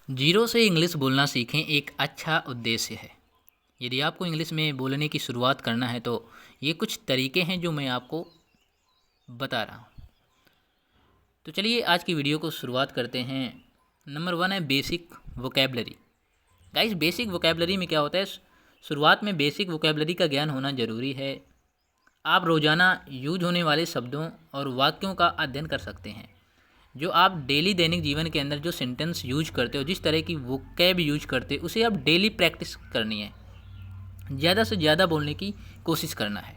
Zero से English बोलना सीखें एक अच्छा उद्देश्य है। यदि आपको इंग्लिश में बोलने की शुरुआत करना है तो ये कुछ तरीके हैं जो मैं आपको बता रहा हूँ। तो चलिए आज की वीडियो को शुरुआत करते हैं। नंबर 1 है basic vocabulary. Guys, basic vocabulary में क्या होता है? शुरुआत में बेसिक वोकेबलरी का ज्ञान होना ज़रूरी है। आप रोज़ाना यूज होने वाले शब्दों और वाक्यों का अध्ययन कर सकते हैं। जो आप डेली दैनिक जीवन के अंदर जो सेंटेंस यूज करते हो, जिस तरह की वोकैब यूज करते हो, उसे आप डेली प्रैक्टिस करनी है। ज़्यादा से ज़्यादा बोलने की कोशिश करना है,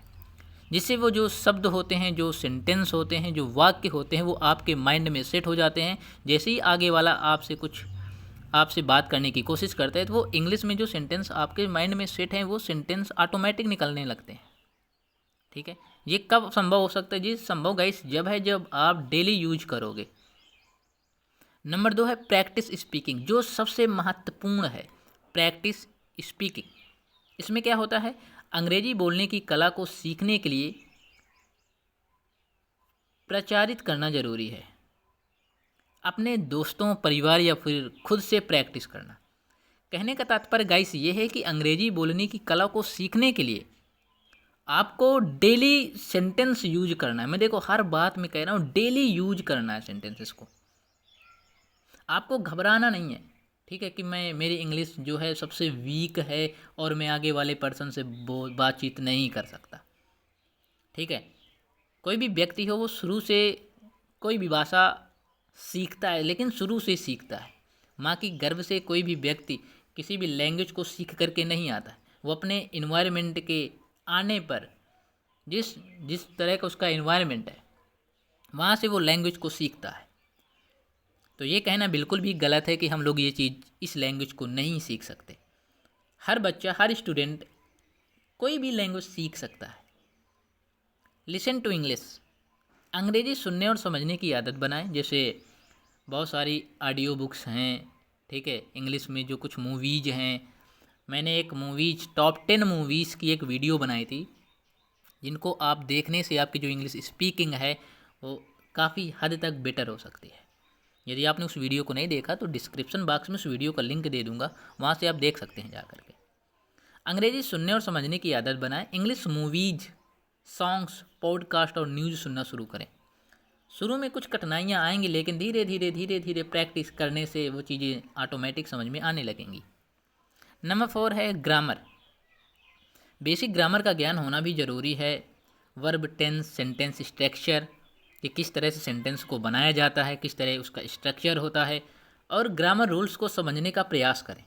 जिससे वो जो शब्द होते हैं, जो सेंटेंस होते हैं, जो वाक्य होते हैं, वो आपके माइंड में सेट हो जाते हैं। जैसे ही आगे वाला आपसे बात करने की कोशिश करता है तो वो इंग्लिश में जो सेंटेंस आपके माइंड में सेट हैं वो सेंटेंस ऑटोमेटिक निकलने लगते हैं। ठीक है, ये कब संभव हो सकता है? जी संभव गाइस जब आप डेली यूज करोगे। नंबर 2 है प्रैक्टिस स्पीकिंग, जो सबसे महत्वपूर्ण है। प्रैक्टिस स्पीकिंग, इसमें क्या होता है? अंग्रेजी बोलने की कला को सीखने के लिए प्रचारित करना जरूरी है। अपने दोस्तों, परिवार या फिर खुद से प्रैक्टिस करना। कहने का तात्पर्य गाइस ये है कि अंग्रेजी बोलने की कला को सीखने के लिए आपको डेली सेंटेंस यूज करना है। मैं देखो हर बात में कह रहा हूँ, डेली यूज करना है सेंटेंसेस को। आपको घबराना नहीं है, ठीक है, कि मैं मेरी इंग्लिश जो है सबसे वीक है और मैं आगे वाले पर्सन से बातचीत नहीं कर सकता। ठीक है, कोई भी व्यक्ति हो वो शुरू से कोई भी भाषा सीखता है, लेकिन शुरू से सीखता है। माँ की गर्भ से कोई भी व्यक्ति किसी भी लैंग्वेज को सीख करके नहीं आता है। वो अपने इन्वायरमेंट के आने पर, जिस जिस तरह का उसका इन्वायरमेंट है, वहाँ से वो लैंग्वेज को सीखता है। तो ये कहना बिल्कुल भी गलत है कि हम लोग ये चीज़, इस लैंग्वेज को नहीं सीख सकते। हर बच्चा, हर स्टूडेंट कोई भी लैंग्वेज सीख सकता है। लिसन टू इंग्लिश, अंग्रेजी सुनने और समझने की आदत बनाएं। जैसे बहुत सारी ऑडियो बुक्स हैं, ठीक है, इंग्लिश में जो कुछ मूवीज हैं। मैंने एक मूवीज टॉप 10 मूवीज़ की एक वीडियो बनाई थी, जिनको आप देखने से आपकी जो इंग्लिश स्पीकिंग है वो काफ़ी हद तक बेटर हो सकती है। यदि आपने उस वीडियो को नहीं देखा तो डिस्क्रिप्शन बॉक्स में उस वीडियो का लिंक दे दूंगा, वहाँ से आप देख सकते हैं जा करके। अंग्रेजी सुनने और समझने की आदत बनाएं। इंग्लिश मूवीज, सॉन्ग्स, पॉडकास्ट और न्यूज़ सुनना शुरू करें। शुरू में कुछ कठिनाइयाँ आएंगी, लेकिन धीरे धीरे प्रैक्टिस करने से वो चीज़ें ऑटोमेटिक समझ में आने लगेंगी। नंबर 4 है ग्रामर। बेसिक ग्रामर का ज्ञान होना भी ज़रूरी है। वर्ब, टेंस, सेंटेंस स्ट्रक्चर, कि किस तरह से सेंटेंस को बनाया जाता है, किस तरह उसका स्ट्रक्चर होता है, और ग्रामर रूल्स को समझने का प्रयास करें।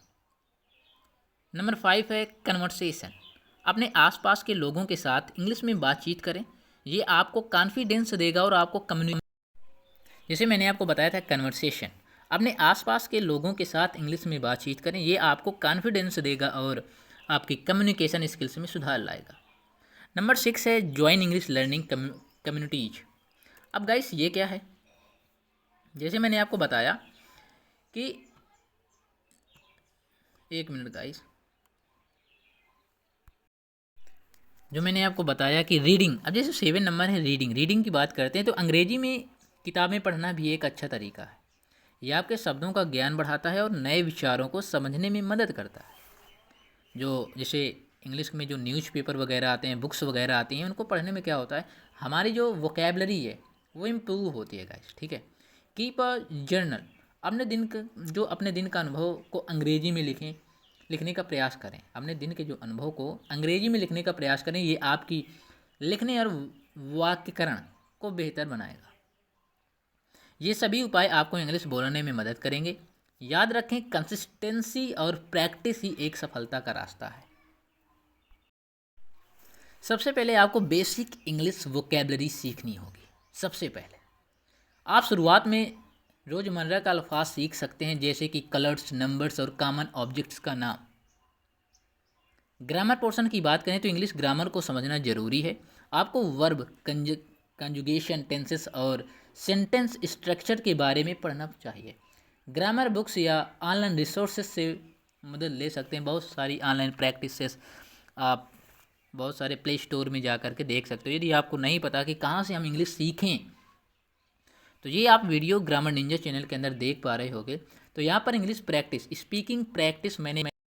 नंबर 5 है कन्वर्सेशन। अपने आसपास के लोगों के साथ इंग्लिश में बातचीत करें। ये आपको कॉन्फिडेंस देगा और आपको जैसे मैंने आपको बताया था कन्वर्सेशन, अपने आसपास के लोगों के साथ इंग्लिश में बातचीत करें। ये आपको कॉन्फिडेंस देगा और आपकी कम्युनिकेशन स्किल्स में सुधार लाएगा। नंबर 6 है ज्वाइन इंग्लिश लर्निंग कम्युनिटीज। अब गाइस ये क्या है? जैसे मैंने आपको बताया कि, एक मिनट गाइस, जो मैंने आपको बताया कि रीडिंग, अब जैसे 7 नंबर है रीडिंग की बात करते हैं तो अंग्रेजी में किताबें पढ़ना भी एक अच्छा तरीका है। यह आपके शब्दों का ज्ञान बढ़ाता है और नए विचारों को समझने में मदद करता है। जो जैसे इंग्लिश में जो न्यूज़पेपर वगैरह आते हैं, बुक्स वगैरह आती हैं, उनको पढ़ने में क्या होता है, हमारी जो वोकेबलरी है वो इम्प्रूव होती है गाइस। ठीक है, कीप अ जर्नल। अपने दिन का अनुभव को अंग्रेजी में लिखने का प्रयास करें। अपने दिन के जो अनुभव को अंग्रेजी में लिखने का प्रयास करें। ये आपकी लिखने और वाक्यकरण को बेहतर बनाएगा। ये सभी उपाय आपको इंग्लिश बोलने में मदद करेंगे। याद रखें, कंसिस्टेंसी और प्रैक्टिस ही एक सफलता का रास्ता है। सबसे पहले आपको बेसिक इंग्लिश वोकेबलरी सीखनी होगी। सबसे पहले आप शुरुआत में रोज़मर्रा का अल्फाज सीख सकते हैं, जैसे कि कलर्स, नंबर्स और कॉमन ऑब्जेक्ट्स का नाम। ग्रामर पोर्शन की बात करें तो इंग्लिश ग्रामर को समझना ज़रूरी है। आपको वर्ब, कंजुगेशन, टेंसेस और सेंटेंस स्ट्रक्चर के बारे में पढ़ना चाहिए। ग्रामर बुक्स या ऑनलाइन रिसोर्सेज से मदद ले सकते हैं। बहुत सारी ऑनलाइन प्रैक्टिसेस आप बहुत सारे प्ले स्टोर में जा कर के देख सकते हो। यदि आपको नहीं पता कि कहाँ से हम इंग्लिश सीखें, तो ये आप वीडियो ग्रामर निंजा चैनल के अंदर देख पा रहे होगे। तो यहाँ पर इंग्लिश प्रैक्टिस, स्पीकिंग प्रैक्टिस मैंने